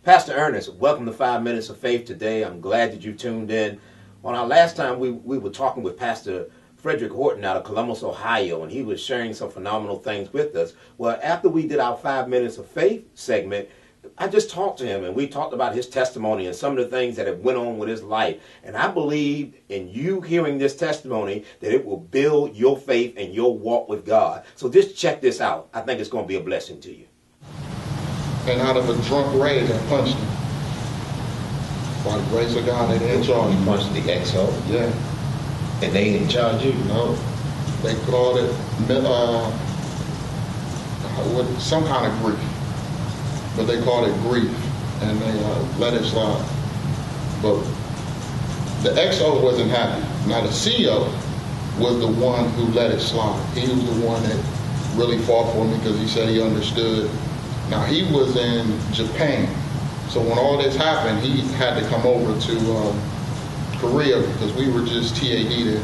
Pastor Ernest, welcome to 5 Minutes of Faith today. I'm glad that you tuned in. On our last time, we were talking with Pastor Frederick Horton out of Columbus, Ohio, and he was sharing some phenomenal things with us. Well, after we did our 5 Minutes of Faith segment, I just talked to him, and we talked about his testimony and some of the things that have went on with his life. And I believe in you hearing this testimony that it will build your faith and your walk with God. So just check this out. I think it's going to be a blessing to you. And out of a drunk rage, I punched him. By the grace of God, they didn't charge me. You punched the XO? Yeah. And they didn't charge you? No. They called it some kind of grief. But they called it grief. And they let it slide. But the XO wasn't happy. Now the CO was the one who let it slide. He was the one that really fought for me because he said he understood. Now, he was in Japan, so when all this happened, he had to come over to Korea because we were just TAD there.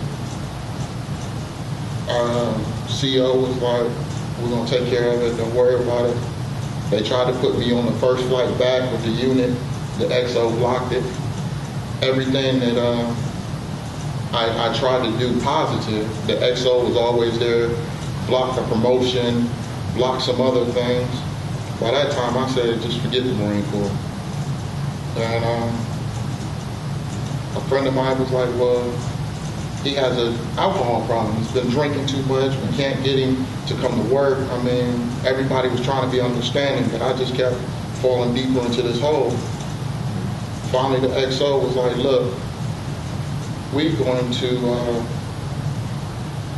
CO was like, we're going to take care of it, don't worry about it. They tried to put me on the first flight back with the unit. The XO blocked it. Everything that I tried to do positive, the XO was always there, blocked the promotion, blocked some other things. By that time, I said, just forget the Marine Corps. And a friend of mine was like, well, he has an alcohol problem. He's been drinking too much. We can't get him to come to work. I mean, everybody was trying to be understanding, but I just kept falling deeper into this hole. Finally, the XO was like, look, we're going to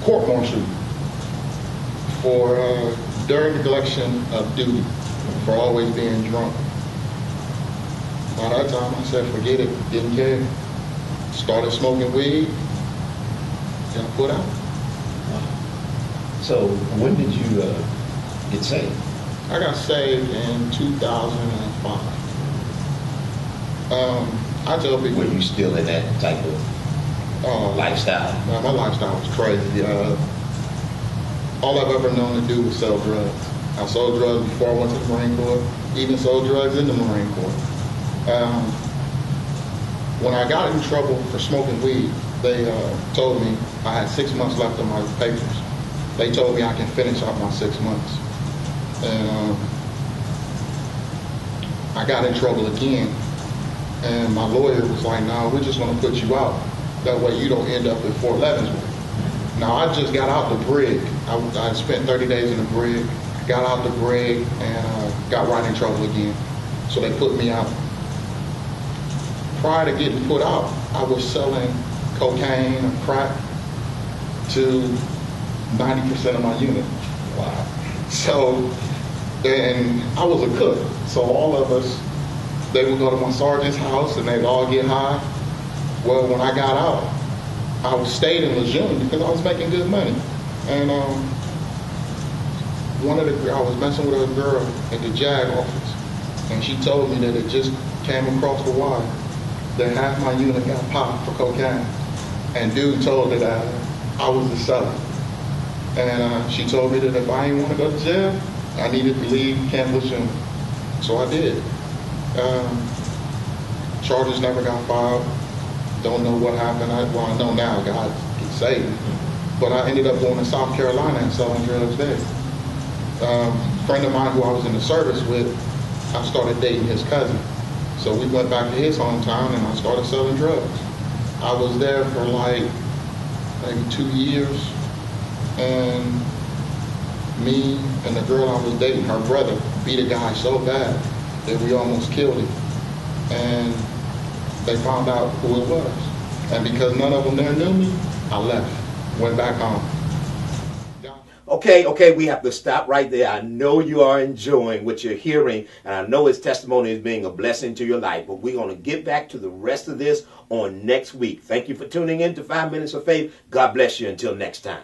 court-martial for during neglect of duty. For always being drunk. By that time, I said, forget it, didn't care. Started smoking weed, and put out. So, when did you get saved? I got saved in 2005. I tell people... Were you still in that type of lifestyle? My lifestyle was crazy. All I've ever known to do was sell drugs. I sold drugs before I went to the Marine Corps, even sold drugs in the Marine Corps. When I got in trouble for smoking weed, they told me I had 6 months left on my papers. They told me I can finish out my 6 months. And I got in trouble again. And my lawyer was like, no, we're just going to put you out. That way you don't end up at Fort Leavenworth. Now, I just got out the brig. I spent 30 days in the brig. Got out the brig and got right in trouble again. So they put me out. Prior to getting put out, I was selling cocaine and crack to 90% of my unit. Wow. So, and I was a cook. So all of us, they would go to my sergeant's house and they'd all get high. Well, when I got out, I stayed in Lejeune because I was making good money. And I was messing with a girl at the JAG office, and she told me that it just came across the wire that half my unit got popped for cocaine. And dude told her that I was the seller. And she told me that if I didn't want to go to jail, I needed to leave Camp Lejeune. So I did. Charges never got filed. Don't know what happened. I know now, God saved me. But I ended up going to South Carolina and selling drugs there. A friend of mine who I was in the service with, I started dating his cousin. So we went back to his hometown and I started selling drugs. I was there for like maybe 2 years, and me and the girl I was dating, her brother, beat a guy so bad that we almost killed him. And they found out who it was. And because none of them there knew me, I left, went back home. Okay, we have to stop right there. I know you are enjoying what you're hearing, and I know his testimony is being a blessing to your life, but we're going to get back to the rest of this on next week. Thank you for tuning in to 5 Minutes of Faith. God bless you until next time.